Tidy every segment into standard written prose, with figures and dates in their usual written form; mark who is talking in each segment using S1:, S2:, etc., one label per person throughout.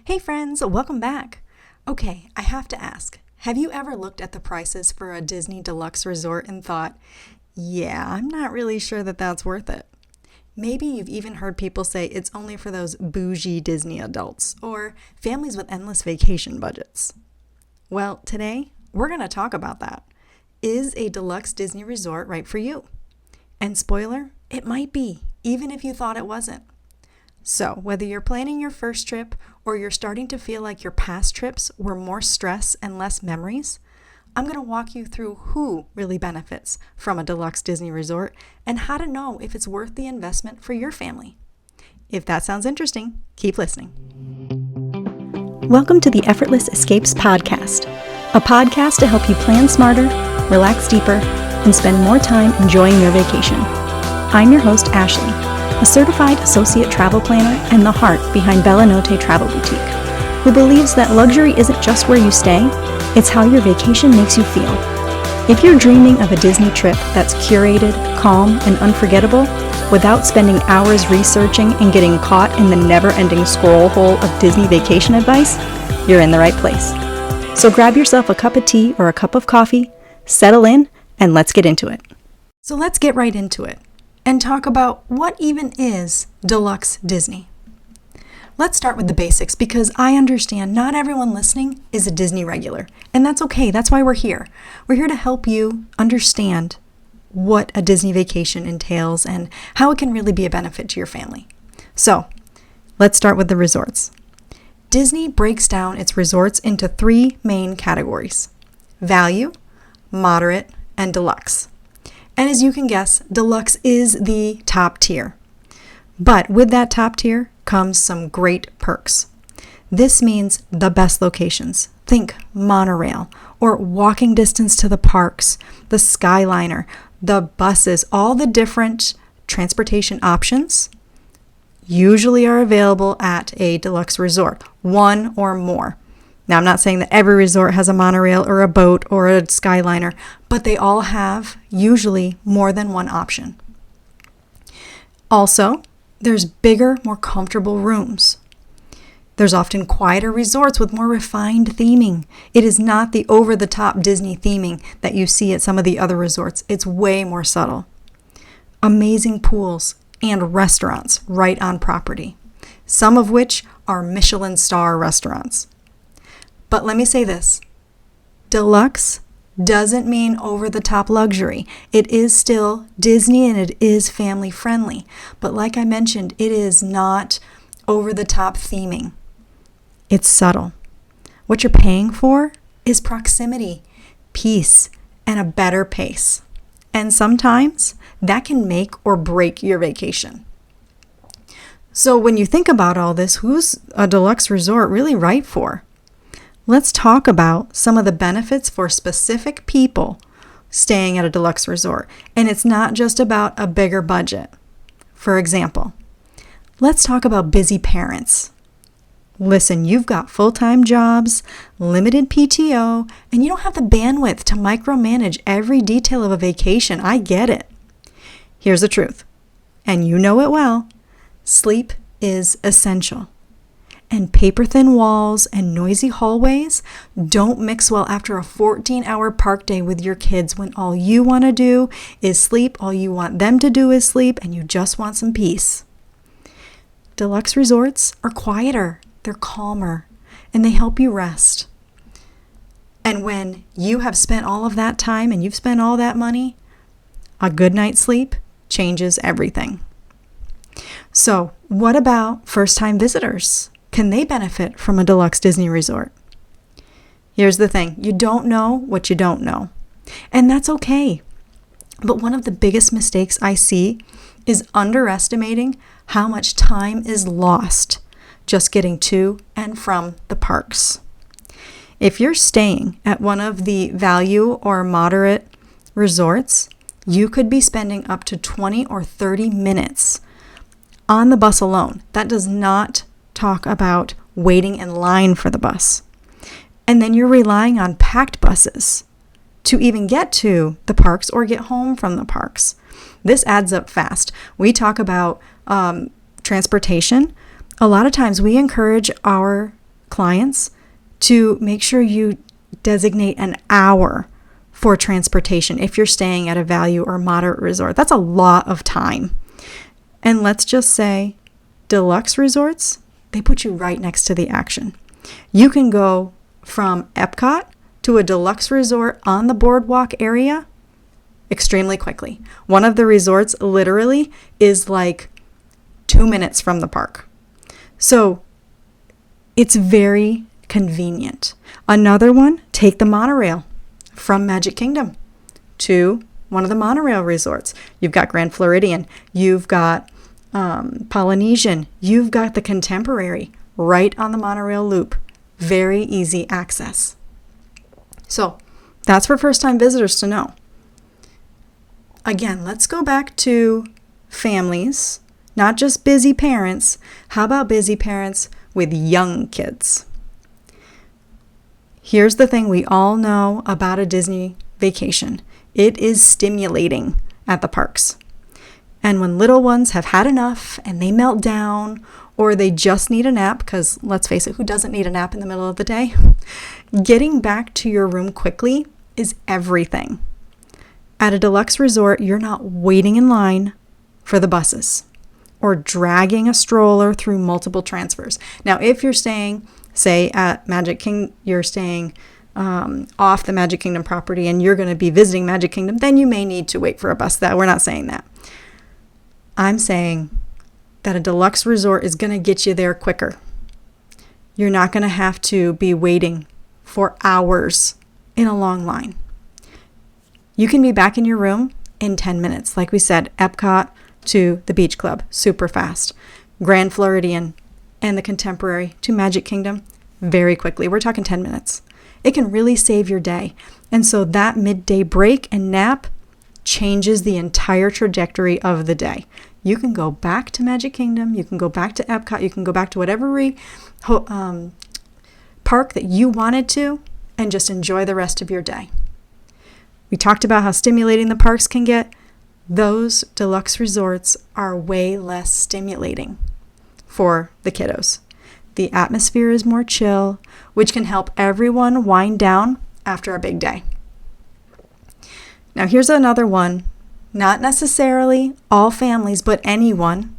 S1: Hey friends, welcome back. Okay, I have to ask, have you ever looked at the prices for a Disney Deluxe resort and thought, yeah, I'm not really sure that that's worth it? Maybe you've even heard people say it's only for those bougie Disney adults or families with endless vacation budgets. Well, today we're going to talk about that. Is a deluxe Disney resort right for you? And spoiler, it might be, even if you thought it wasn't. So, whether you're planning your first trip or you're starting to feel like your past trips were more stress and less memories, I'm going to walk you through who really benefits from a deluxe Disney resort and how to know if it's worth the investment for your family. If that sounds interesting, keep listening.
S2: Welcome to the Effortless Escapes podcast, a podcast to help you plan smarter, relax deeper, and spend more time enjoying your vacation. I'm your host, Ashley, a certified associate travel planner and the heart behind Bella Notte Travel Boutique, who believes that luxury isn't just where you stay, it's how your vacation makes you feel. If you're dreaming of a Disney trip that's curated, calm, and unforgettable, without spending hours researching and getting caught in the never-ending scroll hole of Disney vacation advice, you're in the right place. So grab yourself a cup of tea or a cup of coffee, settle in, and let's get into it.
S1: So let's get right into it and talk about what even is deluxe Disney. Let's start with the basics because I understand not everyone listening is a Disney regular, and that's okay. That's why we're here. We're here to help you understand what a Disney vacation entails and how it can really be a benefit to your family. So, let's start with the resorts. Disney breaks down its resorts into three main categories: value, moderate, and deluxe. And as you can guess, deluxe is the top tier. But with that top tier comes some great perks. This means the best locations. Think monorail or walking distance to the parks, the Skyliner, the buses, all the different transportation options usually are available at a deluxe resort, one or more. Now, I'm not saying that every resort has a monorail or a boat or a Skyliner, but they all have usually more than one option. Also, there's bigger, more comfortable rooms. There's often quieter resorts with more refined theming. It is not the over-the-top Disney theming that you see at some of the other resorts. It's way more subtle. Amazing pools and restaurants right on property, some of which are Michelin star restaurants. But let me say this, deluxe doesn't mean over-the-top luxury. It is still Disney and it is family-friendly. But like I mentioned, it is not over-the-top theming. It's subtle. What you're paying for is proximity, peace, and a better pace. And sometimes that can make or break your vacation. So when you think about all this, who's a deluxe resort really right for? Let's talk about some of the benefits for specific people staying at a deluxe resort. And it's not just about a bigger budget. For example, let's talk about busy parents. Listen, you've got full-time jobs, limited PTO, and you don't have the bandwidth to micromanage every detail of a vacation. I get it. Here's the truth, and you know it well. Sleep is essential. And paper-thin walls and noisy hallways don't mix well after a 14-hour park day with your kids when all you want to do is sleep, all you want them to do is sleep, and you just want some peace. Deluxe resorts are quieter, they're calmer, and they help you rest. And when you have spent all of that time and you've spent all that money, a good night's sleep changes everything. So, what about first-time visitors? Can they benefit from a deluxe Disney resort? Here's the thing. You don't know what you don't know. And that's okay. But one of the biggest mistakes I see is underestimating how much time is lost just getting to and from the parks. If you're staying at one of the value or moderate resorts, you could be spending up to 20 or 30 minutes on the bus alone. That does not talk about waiting in line for the bus. And then you're relying on packed buses to even get to the parks or get home from the parks. This adds up fast. We talk about transportation. A lot of times we encourage our clients to make sure you designate an hour for transportation if you're staying at a value or moderate resort. That's a lot of time. And let's just say deluxe resorts, they put you right next to the action. You can go from Epcot to a deluxe resort on the boardwalk area extremely quickly. One of the resorts literally is like 2 minutes from the park. So it's very convenient. Another one, take the monorail from Magic Kingdom to one of the monorail resorts. You've got Grand Floridian, you've got Polynesian, you've got the Contemporary right on the monorail loop. Very easy access. So that's for first-time visitors to know. Again, let's go back to families, not just busy parents. How about busy parents with young kids? Here's the thing we all know about a Disney vacation. It is stimulating at the parks. And when little ones have had enough and they melt down, or they just need a nap, because let's face it, who doesn't need a nap in the middle of the day? Getting back to your room quickly is everything. At a deluxe resort, you're not waiting in line for the buses or dragging a stroller through multiple transfers. Now, if you're staying, say at Magic Kingdom, you're staying off the Magic Kingdom property and you're going to be visiting Magic Kingdom, then you may need to wait for a bus. We're not saying that. I'm saying that a deluxe resort is going to get you there quicker. You're not going to have to be waiting for hours in a long line. You can be back in your room in 10 minutes. Like we said, Epcot to the Beach Club, super fast. Grand Floridian and the Contemporary to Magic Kingdom, very quickly. We're talking 10 minutes. It can really save your day. And so that midday break and nap changes the entire trajectory of the day. You can go back to Magic Kingdom, you can go back to Epcot, you can go back to whatever park that you wanted to and just enjoy the rest of your day. We talked about how stimulating the parks can get. Those deluxe resorts are way less stimulating for the kiddos. The atmosphere is more chill, which can help everyone wind down after a big day. Now here's another one. Not necessarily all families, but anyone,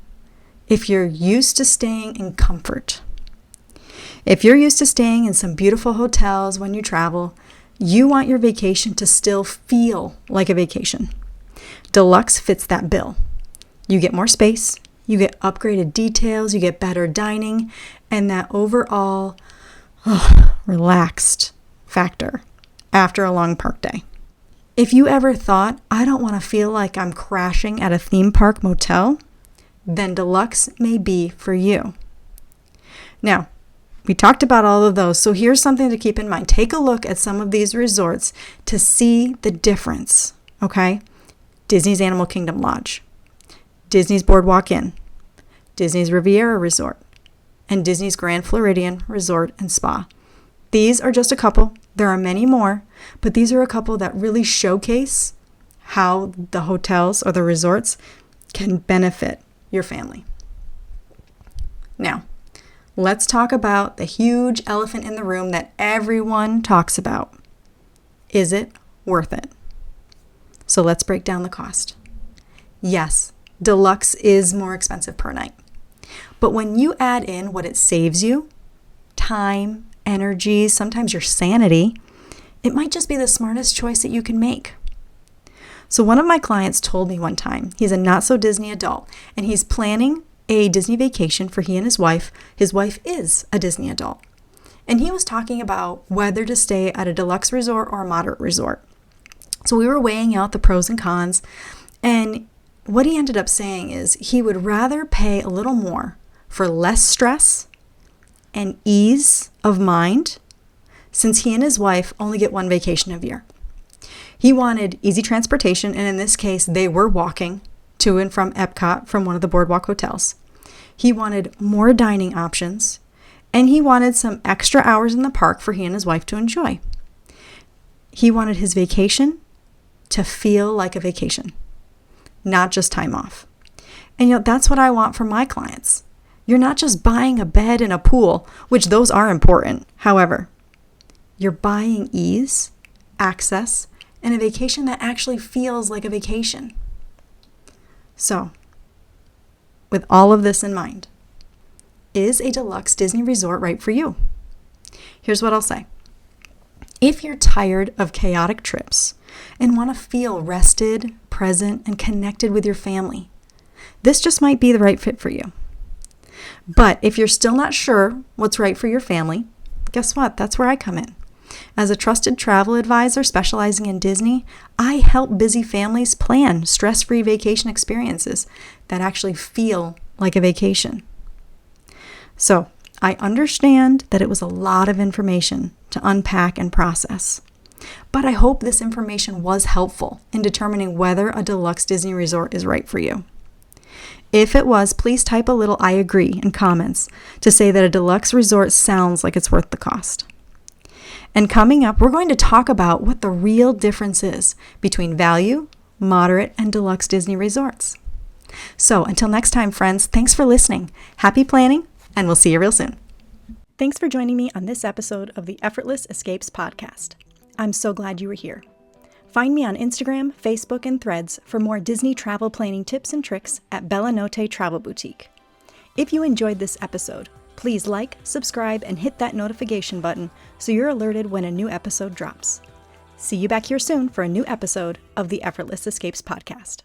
S1: if you're used to staying in comfort. If you're used to staying in some beautiful hotels when you travel, you want your vacation to still feel like a vacation. Deluxe fits that bill. You get more space, you get upgraded details, you get better dining, and that overall relaxed factor after a long park day. If you ever thought, I don't want to feel like I'm crashing at a theme park motel, then Deluxe may be for you. Now, we talked about all of those, so here's something to keep in mind. Take a look at some of these resorts to see the difference, okay? Disney's Animal Kingdom Lodge, Disney's Boardwalk Inn, Disney's Riviera Resort, and Disney's Grand Floridian Resort and Spa. These are just a couple. There are many more, but these are a couple that really showcase how the hotels or the resorts can benefit your family. Now, let's talk about the huge elephant in the room that everyone talks about. Is it worth it? So let's break down the cost. Yes, Deluxe is more expensive per night. But when you add in what it saves you, time, energy, sometimes your sanity, it might just be the smartest choice that you can make. So one of my clients told me one time, he's a not-so-Disney adult, and he's planning a Disney vacation for he and his wife. His wife is a Disney adult. And he was talking about whether to stay at a deluxe resort or a moderate resort. So we were weighing out the pros and cons, and what he ended up saying is he would rather pay a little more for less stress and ease of mind, since he and his wife only get one vacation a year. He wanted easy transportation, and in this case, they were walking to and from Epcot from one of the boardwalk hotels. He wanted more dining options, and he wanted some extra hours in the park for he and his wife to enjoy. He wanted his vacation to feel like a vacation, not just time off. And that's what I want for my clients. You're not just buying a bed and a pool, which those are important. However, you're buying ease, access, and a vacation that actually feels like a vacation. So, with all of this in mind, is a deluxe Disney resort right for you? Here's what I'll say. If you're tired of chaotic trips and want to feel rested, present, and connected with your family, this just might be the right fit for you. But if you're still not sure what's right for your family, guess what? That's where I come in. As a trusted travel advisor specializing in Disney, I help busy families plan stress-free vacation experiences that actually feel like a vacation. So, I understand that it was a lot of information to unpack and process, but I hope this information was helpful in determining whether a deluxe Disney resort is right for you. If it was, please type a little "I agree" in comments to say that a deluxe resort sounds like it's worth the cost. And coming up, we're going to talk about what the real difference is between value, moderate, and deluxe Disney resorts. So until next time, friends, thanks for listening. Happy planning, and we'll see you real soon.
S2: Thanks for joining me on this episode of the Effortless Escapes podcast. I'm so glad you were here. Find me on Instagram, Facebook, and Threads for more Disney travel planning tips and tricks at Bella Notte Travel Boutique. If you enjoyed this episode, please like, subscribe, and hit that notification button so you're alerted when a new episode drops. See you back here soon for a new episode of the Effortless Escapes podcast.